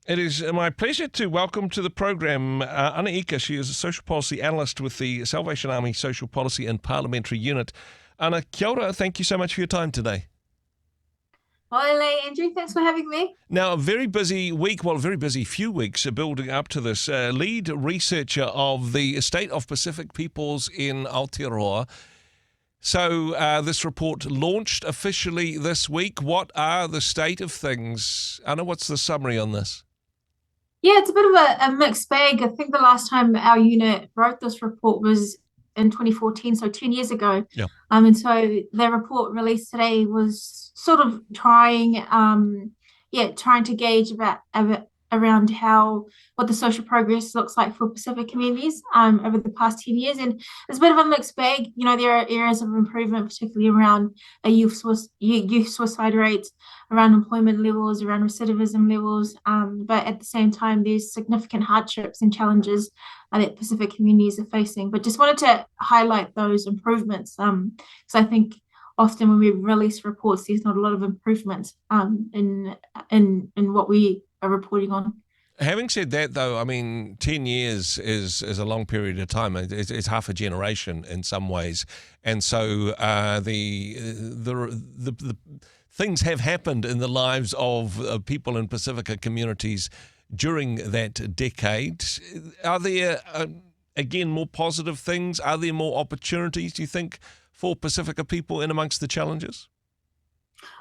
It is my pleasure to welcome to the program Ana Ika. She is a social policy analyst with the Salvation Army Social Policy and Parliamentary Unit. Ana, kia ora, thank you so much for your time today. Hi, Andrew. Thanks for having me. Now, a very busy week, well, a very busy few weeks building up to this. Lead researcher of the State of Pacific Peoples in Aotearoa. So this report launched officially this week. What are the state of things? Ana, what's the summary on this? Yeah, it's a bit of a mixed bag. I think the last time our unit wrote this report was in 2014, so 10 years ago. Yeah. And so the report released today was sort of trying to gauge around what the social progress looks like for Pacific communities over the past 10 years. And it's a bit of a mixed bag. You know, there are areas of improvement, particularly around youth suicide rates, around employment levels, around recidivism levels. But at the same time, there's significant hardships and challenges that Pacific communities are facing. But just wanted to highlight those improvements because I think often when we release reports, there's not a lot of improvement in what we are reporting on. Having said that, though, I mean, 10 years is a long period of time. It's half a generation in some ways. And so the things have happened in the lives of people in Pacifica communities during that decade. Are there, again, more positive things? Are there more opportunities, do you think, for Pacifica people in amongst the challenges?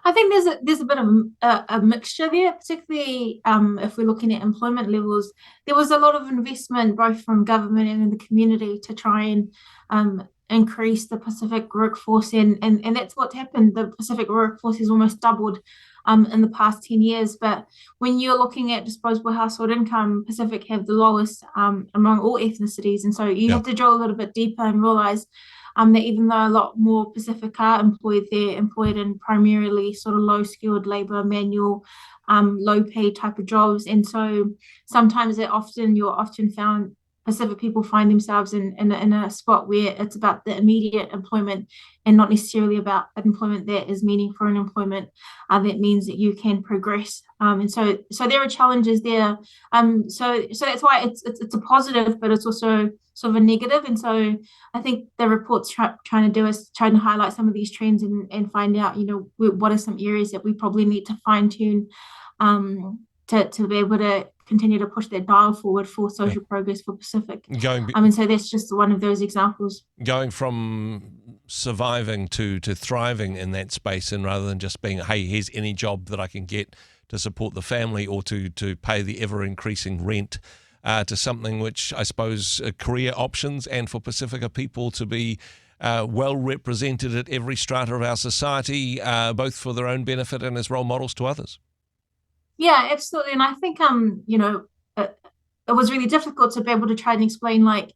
I think there's a bit of a mixture there, particularly if we're looking at employment levels. There was a lot of investment both from government and in the community to try and increase the Pacific workforce, and that's what happened. The Pacific workforce has almost doubled in the past 10 years. But when you're looking at disposable household income, Pacific have the lowest among all ethnicities, and so you have to drill a little bit deeper and realize that even though a lot more Pacific are employed, they're employed in primarily sort of low-skilled labor, manual, low-paid type of jobs. And so sometimes you're often found Pacific people find themselves in a spot where it's about the immediate employment and not necessarily about employment that is meaningful and employment that means that you can progress. And so there are challenges there. So that's why it's a positive, but it's also sort of a negative. And so I think the report's trying to highlight some of these trends and find out, you know, what are some areas that we probably need to fine tune to be able to continue to push that dial forward for social progress for Pacific. And so that's just one of those examples. Going from surviving to thriving in that space, and rather than just being, hey, here's any job that I can get to support the family or to pay the ever-increasing rent, to something which I suppose career options, and for Pacifica people to be well represented at every strata of our society, both for their own benefit and as role models to others. Yeah, absolutely. And I think, you know, it was really difficult to be able to try and explain, like,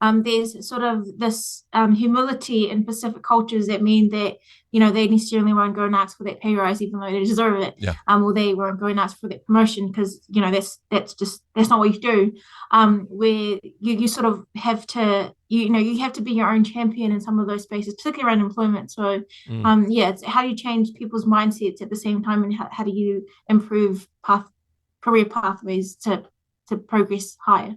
there's sort of this humility in Pacific cultures that mean that, you know, they necessarily won't go and ask for that pay rise even though they deserve it. Yeah. Or they won't go and ask for that promotion because, you know, that's not what you do. Where you sort of have to, you have to be your own champion in some of those spaces, particularly around employment. So, it's how do you change people's mindsets at the same time, and how do you improve career pathways to progress higher?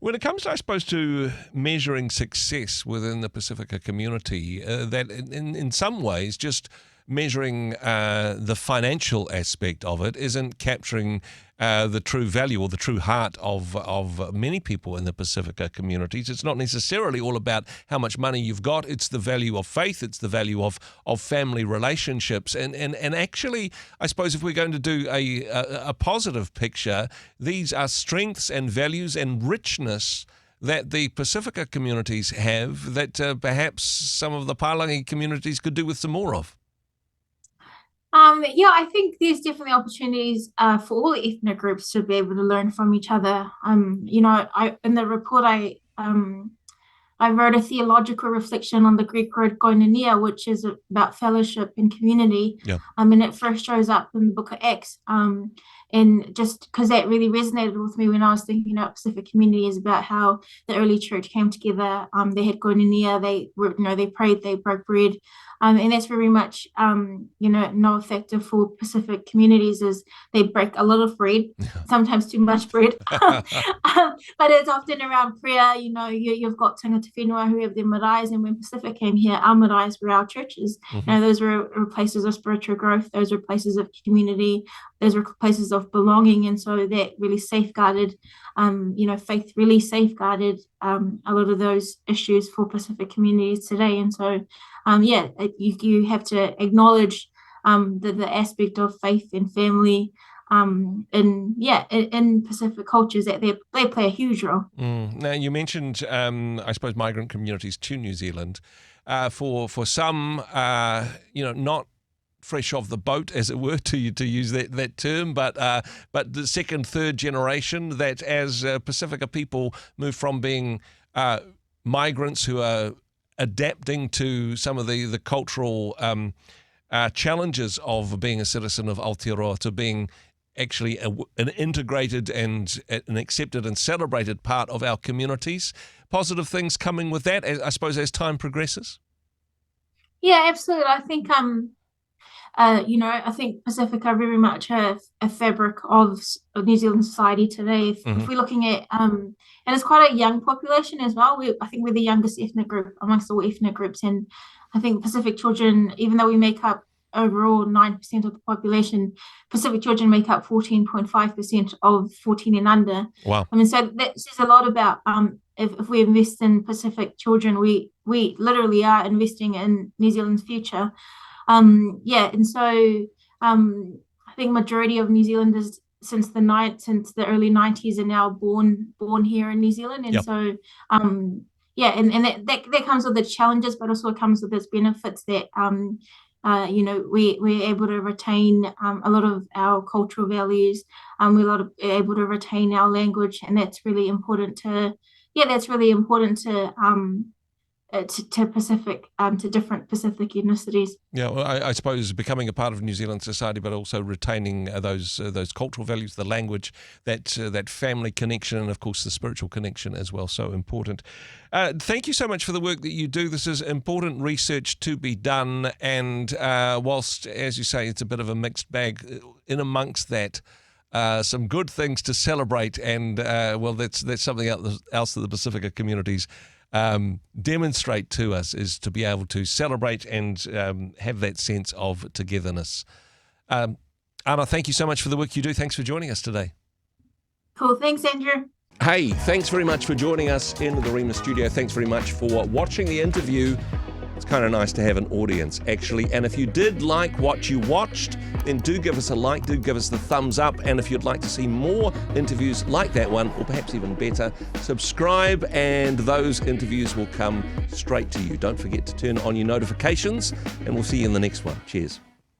When it comes, I suppose, to measuring success within the Pacifica community, that in some ways just measuring the financial aspect of it isn't capturing the true value or the true heart of many people in the Pacifica communities. It's not necessarily all about how much money you've got. It's the value of faith. It's the value of family relationships. And actually, I suppose if we're going to do a positive picture, these are strengths and values and richness that the Pacifica communities have that perhaps some of the Palangi communities could do with some more of. I think there's definitely opportunities for all ethnic groups to be able to learn from each other. In the report I wrote a theological reflection on the Greek word koinonia, which is about fellowship and community. Yeah. And it first shows up in the book of Acts. And just because that really resonated with me when I was thinking about Pacific communities, about how the early church came together. They had koinonia, they prayed, they broke bread. And that's very much, no factor for Pacific communities is they break a lot of bread, sometimes too much bread. But it's often around prayer. You've got tangata whenua who have their maraes, and when Pacific came here, our maraes were our churches. Those were places of spiritual growth. Those were places of community. Those were places of belonging. And so that really safeguarded, faith really safeguarded a lot of those issues for Pacific communities today. And so, you have to acknowledge the aspect of faith and family in Pacific cultures, that they play a huge role. Now, you mentioned, I suppose, migrant communities to New Zealand. For some, not fresh off the boat, as it were, to use that term, but the second, third generation, that as Pacifica people move from being migrants who are adapting to some of the cultural challenges of being a citizen of Aotearoa to being actually an integrated and an accepted and celebrated part of our communities. Positive things coming with that, I suppose, as time progresses? Yeah, absolutely. I think I think Pacifica are very much a fabric of New Zealand society today. If we're looking at, and it's quite a young population as well. I think we're the youngest ethnic group amongst all ethnic groups. And I think Pacific children, even though we make up overall 9% of the population, Pacific children make up 14.5% of 14 and under. Wow. So that says a lot about if we invest in Pacific children, we literally are investing in New Zealand's future. And so I think majority of New Zealanders since the early 90s are now born here in New Zealand. And so and that comes with its challenges, but also comes with its benefits, that we're able to retain a lot of our cultural values. We're able to retain our language, and that's really important to Pacific, to different Pacific ethnicities. Yeah, well, I suppose becoming a part of New Zealand society, but also retaining those cultural values, the language, that family connection, and of course the spiritual connection as well. So important. Thank you so much for the work that you do. This is important research to be done, and whilst, as you say, it's a bit of a mixed bag, in amongst that, some good things to celebrate, and that's something else that the Pacifica communities demonstrate to us, is to be able to celebrate and have that sense of togetherness. Anna, thank you so much for the work you do. Thanks for joining us today. Cool. Thanks, Andrew. Hey, thanks very much for joining us in the Rhema studio. Thanks very much for watching the interview. It's kind of nice to have an audience, actually. And if you did like what you watched, then do give us a like, do give us the thumbs up. And if you'd like to see more interviews like that one, or perhaps even better, subscribe and those interviews will come straight to you. Don't forget to turn on your notifications, and we'll see you in the next one. Cheers.